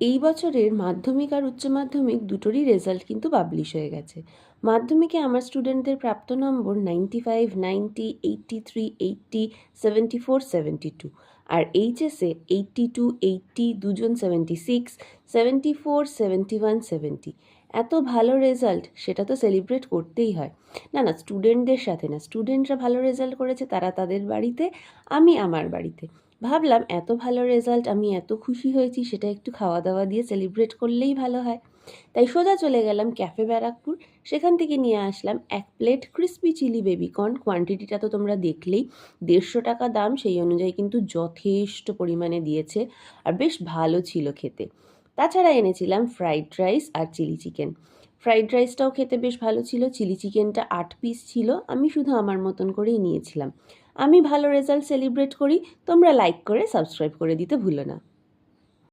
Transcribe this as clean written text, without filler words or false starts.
এই বছরের মাধ্যমিক আর উচ্চ মাধ্যমিক দুটোরই রেজাল্ট কিন্তু পাবলিশ হয়ে গেছে। মাধ্যমিকে আমার স্টুডেন্টদের প্রাপ্ত নম্বর 95, 90, 83, 80, 74, 72। আর এইচএসে 82, 80, দুজন 76, 74, 71, 70। এত ভালো রেজাল্ট, সেটা তো সেলিব্রেট করতেই হয়। না, স্টুডেন্টদের সাথে না, স্টুডেন্টরা ভালো রেজাল্ট করেছে তারা তাদের বাড়িতে, আমি আমার বাড়িতে। ভাবলাম এত ভালো রেজাল্ট, আমি এত খুশি হয়েছি, সেটা একটু খাওয়া দাওয়া দিয়ে সেলিব্রেট করলেই ভালো হয়। তাই সোজা চলে গেলাম ক্যাফে ব্যারাকপুর। সেখান থেকে নিয়ে আসলাম 1 প্লেট ক্রিসপি চিলি বেবিকর্ন। কোয়ান্টিটিটা তো তোমরা দেখলেই, 150 টাকা দাম, সেই অনুযায়ী কিন্তু যথেষ্ট পরিমাণে দিয়েছে আর বেশ ভালো ছিল খেতে। তাছাড়া এনেছিলাম ফ্রাইড রাইস আর চিলি চিকেন। ফ্রাইড রাইসটাও খেতে বেশ ভালো ছিল, চিলি চিকেনটা 8 পিস ছিল, আমি শুধু আমার মতন করেই নিয়েছিলাম। আমি ভালো রেজাল্ট সেলিব্রেট করি, তোমরা লাইক করে সাবস্ক্রাইব করে দিতে ভুলো না।